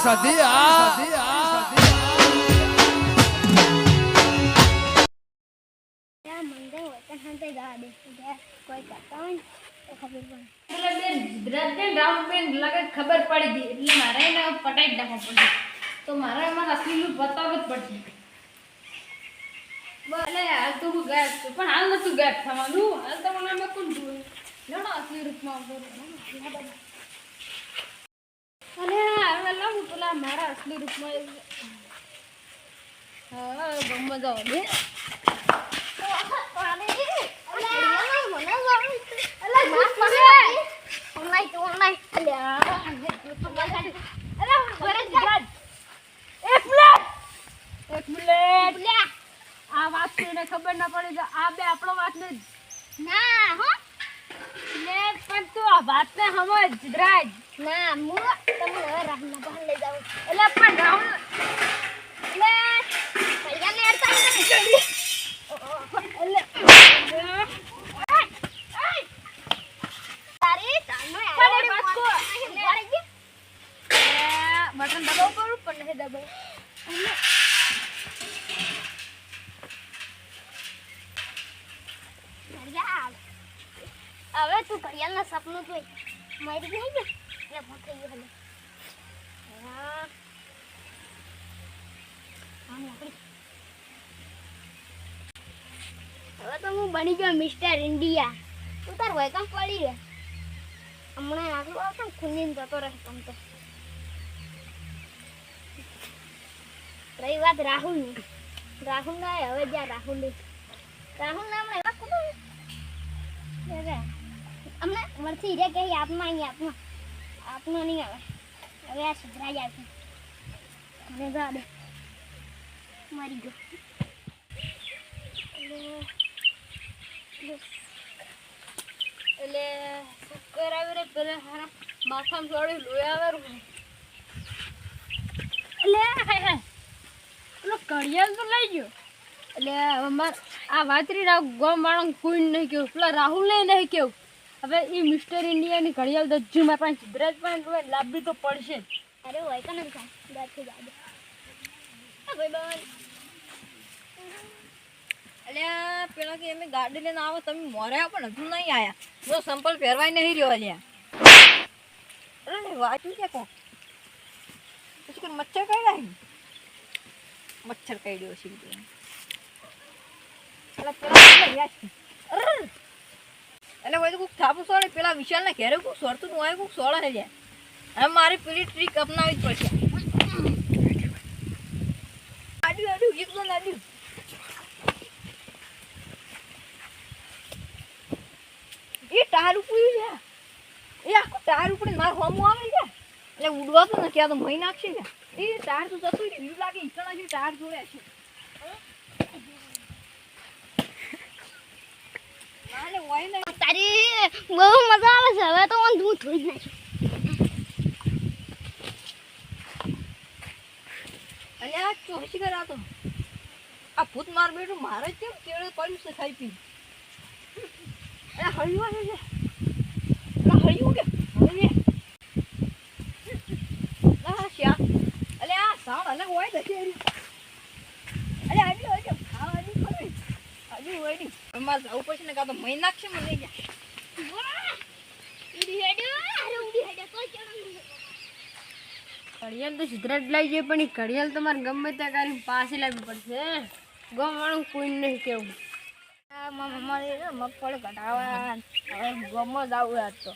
સધી ખબર પડી ગઈ એટલે મારે એને પટાઈ નાખવા પડશે તો મારે એમાં અસલી રૂપ બતાવવું જ પડશે ભલે હાલ તો હું ગાયબ છું પણ હાલ નતું ગાયબ થવાનું હાલ તો મને મેં કોણ જોયું લેણો અસલી રૂપમાં અરે હવે લાવું પેલા મારા અસલી રૂપમાં હા ગમવા જાવ દે આ વાત ને ખબર ના પડે તો આ બે આપણો વાત ને ના હો ને પણ તું આ વાત ને સમજ રાજ ના હું તમને હવે રાહુલ ના બહાર લઈ જાઉં એટલે પણ રાહુલ એટલે પૈયા ને અડતા ને જલ્દી એટલે તારી તાનો યાર પાછો બટન દબાવ કરું પણ નહીં દબાવ હવે તું ઘડિયાળના સપનું જોઈ મારી ગઈ ને એટલે ભૂખ થઈ ગયું હવે તો હું બની ગયો મિસ્ટર ઇન્ડિયા તું તાર હોય કામ પડી રહે હમણાં આટલું આવતો ને ખૂંદીને જતો રહે તમ તો રહી વાત રાહુલની રાહુલ ના હવે જ્યાં રાહુલ ના હમણાં એવા કુટુંબ અમને મળતી રે કે આપમાં અહીં આપનો નહીં આવે હવે આ સુધરા જાય છે મને જા દે મારી ગયો એટલે શક્કર આવી રે પેલા હારા માથામાં થોડી લોહી આવે એટલે પેલો ઘડિયાળ તો લઈ ગયો એટલે હવે મારે આ વાતરી ગોમ વાળો કોઈ નહીં કેવું પેલા રાહુલ નહીં કેવું હવે એ મિસ્ટર ઇન્ડિયાની ઘડિયાળ દજ્જુ મારા પાસે સિદ્ધરાજ પણ લાવવી તો પડશે અરે હોય કે નથી થાય દાદથી દાદા ભાઈ ભાઈ એટલે પેલા કે એમ ગાડી લઈને આવો તમે મોર્યા પણ હજુ નહીં આવ્યા જો સંપલ પહેરવાય નહીં રહ્યો અલ્યા અરે વાંચ્યું છે કો પછી કે મચ્છર કાઢ્યા મચ્છર કાઢ્યો છે એટલે પેલા એટલે હોય તો કોઈક થાપું સોળે પેલા વિશાલને ઘેરે કોઈક સોળતું હોય કોઈક સોળે છે હવે મારે પેલી ટ્રીક અપનાવી જ પડશે આડ્યું આડ્યું એકદમ આડ્યું એ ટાર ઉપડ્યું છે એ આખું ટાર ઉપડે મારું હોમું આવે છે એટલે ઉડવા તો ને ક્યાં તો મહી નાખશે કે એ ટાર તો જતું રહ્યું લાગે ઈકણા છે ટાર જોડે છે તારી બહુ મજા આવે છે હવે તો દૂધ થોડી જ નાખ્યું અને આ ચોસી કરા તો આ ભૂત માર બેઠું મારે કેમ કેળે પડ્યું છે ખાઈ પી અરે હળ્યું છે હળ્યું કે હળીએ શ્યા અલે આ સાવ અલગ હોય તો અરે આવી હોય ખાવા આવી ખરી હજુ હોય નહીં અમારે જવું પડશે ને કાં તો મહી નાખશે મને લઈ જાય ઘડિયાળ તો સિદ્ધરાજ લઈ જાય પણ એ ઘડિયાળ તમારે ગમે ત્યાં કરીને પાસે લાવવી પડશે ગમવાળું કોઈ નહીં કેવું અમારે મગફળી ઘટાડવા હવે ગમો જ આવું આજ તો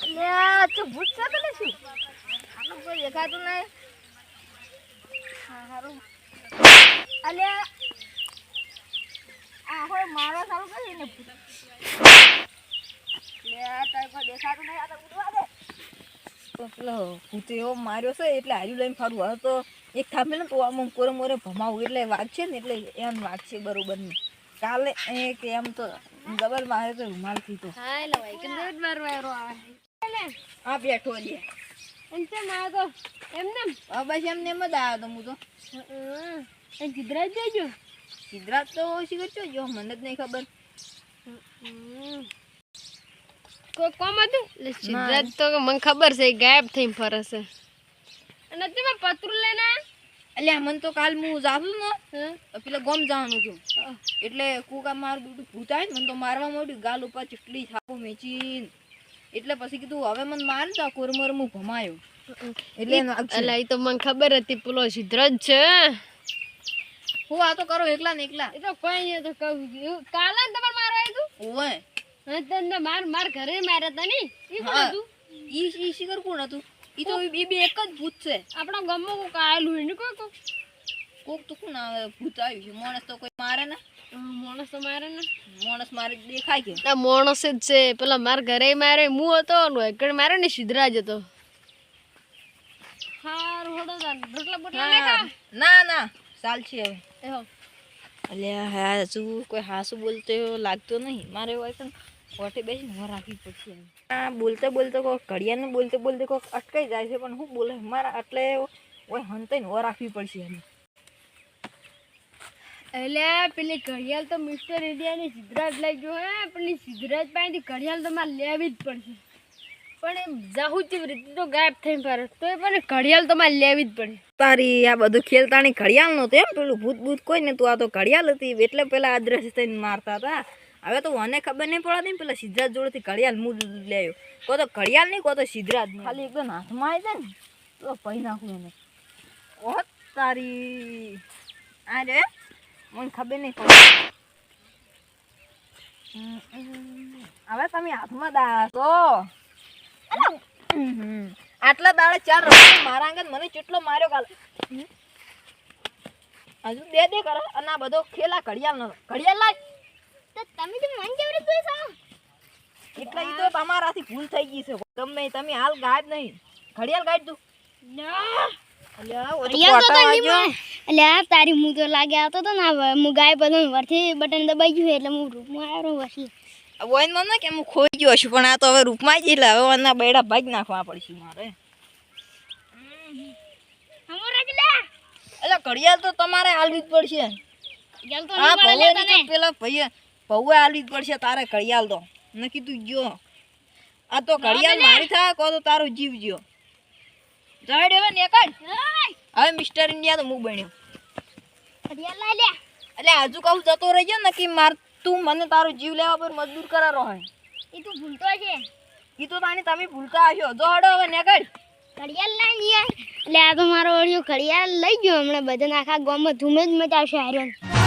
એટલે ભૂત છે તો શું આટલું કોઈ દેખાતું નહીં હા સારું અલે આ હોય મારો સારું કરી ને લે તારે કોઈ દેખાતું નહીં આ તો ઉડવા દે પેલો ભૂતે એવો માર્યો છે એટલે હાજુ લઈને ફરું હવે તો એક થાંભે ને તો આમ કોરે મોરે ભમાવું એટલે વાગશે ને એટલે એમ વાગશે બરોબર નહીં કાલે એક એમ તો ડબલ મારે તો રૂમાલથી તો હા એટલે ભાઈ કે દોડ મારવારો આવે આ બેઠો લે એમ છે મારે તો એમને બસ એમને એમ જ આવ્યો તો હું તો સિદ્ધરાજ જજો સિદ્ધરાજ તો શીખર છો જો મને જ નહીં ખબર કોઈ કામ હતું એટલે સિદ્ધરાજ તો મને ખબર છે ગાયબ થઈને ફરે છે અને તમે પતરું લઈને એટલે મને તો કાલ હું જાઉં ને પેલા ગોમ જવાનું છું એટલે કુકા મારું દૂધ ભૂત આવે ને મને તો મારવા માંડ્યું ગાલ ઉપર ચીટલી છાપો મેચીને એટલે પછી કીધું હવે મને માર તા કોરમોર હું ભમાયો એટલે એટલે એ તો મને ખબર હતી પેલો સિદ્ધરાજ છે હું આ તો કરો એકલા ને એકલા એ તો કોઈ નહીં તો કહું કાલે તમારે મારવા આવ્યું ઓય હા તને માર ઘરે માર્યા તા ની ઈ કોણ હતું ઈ શિખર કોણ હતું ઈ તો ઈ બે એક જ ભૂત છે આપણા ગામમાં કોક આયેલું હોય ને કોક તો કોણ આવે ભૂત આવ્યું છે માણસ તો કોઈ મારે ને માણસ તો મારે ને માણસ મારે દેખાય કે ના માણસ જ છે પેલા માર ઘરે મારે હું હતો ને એકડ મારે ને સિદ્ધરાજ હતો હારું હોડો રોટલા બોટલા લે ખા ના ના ચાલ છે હવે એહો અલ્યા હા શું કોઈ હાસુ બોલતો લાગતો નહીં મારે હોય પણ ઓટે બેસીને હું રાખવી પડશે આ બોલતે બોલતે કોઈક ઘડિયાળને બોલતે બોલતે કોઈક અટકાઈ જાય છે પણ શું બોલે મારા એટલે ઓય હંતાઈને હો રાખવી પડશે એમ એટલે પેલી ઘડિયાળ તો મિસ્ટર ઇન્ડિયાની સિદ્ધરાજ લઈ ગયો હે પણ સિદ્ધરાજ પાસેથી ઘડિયાળ તો મારે લેવી જ પડશે પણ એમ જાહુ કેવી રીતે તો ગાયબ થઈને ફરે તો એ પણ ઘડિયાળ તો મારે લેવી જ પડે તારી આ બધું ખેલતાની ઘડિયાળ નહોતું એમ પેલું ભૂત ભૂત કોઈ ને તું આ તો ઘડિયાળ હતી એટલે પેલા અદ્રશ્ય થઈને મારતા હતા હવે તો મને ખબર નહીં પડતી ને પેલા સિદ્ધરાજ જોડેથી ઘડિયાળ હું લેયો કો તો ઘડિયાળ નહીં કો તો સિદ્ધરાજ ખાલી એકદમ હાથમાં આવી જાય ને તો પહી નાખું એને ઓહ તારી આ રે મને ખબર નહીં પડે હવે તમે હાથમાં દા તો આટલા દાડા ચાર રસ્તે મારા અંગત મને કેટલો માર્યો કાલ હજુ દે કરે અને આ બધો ખેલા ઘડિયાળ નો ઘડિયાળ લાગ તો તમે તો મન કેવી રીતે પૈસા એટલે ઈ તો તમારાથી ભૂલ થઈ ગઈ છે ગમે તમે હાલ ગાયબ નહીં ઘડિયાળ ગાયબ તું ના અલ્યા ઓ એટલે આ તારી હું તો લાગે આવતો તો ના હું ગાય બધું વરથી બટન દબાઈ ગયું એટલે હું રૂપમાં આવ્યો વસી વોઈન મને કે હું ખોઈ ગયો છું પણ આ તો હવે રૂપમાં જ એટલે હવે આના બૈડા ભાગ નાખવા પડશે મારે હમો રગલા એટલે ઘડિયાળ તો તમારે હાલવી જ પડશે ઘડિયાળ તો હા નહીં મળે ભવે પેલા ભાઈએ ભવે હાલવી જ પડશે તારે ઘડિયાળ તો ન કીધું ગયો આ તો ઘડિયાળ મારી થાય કો તો તારો જીવ ગયો જાડ હવે ને કાઢ હવે મિસ્ટર ઇન્ડિયા તો હું બન્યો ઘડિયાળ લઈ લે એટલે હજુ કહું જતો રહી ગયો ને કે માર તું મને તારો જીવ લેવા પર મજબૂર કરારો હે એ તું ભૂલતો છે ઈ તો તાણી તમે ભૂલતા હશો જો હડો હવે ને કાઢ ઘડિયાળ લઈ લે એટલે આ તો મારો ઓળિયો ઘડિયાળ લઈ ગયો હમણાં બધા આખા ગામમાં ધૂમે જ મચાવશે હાર્યો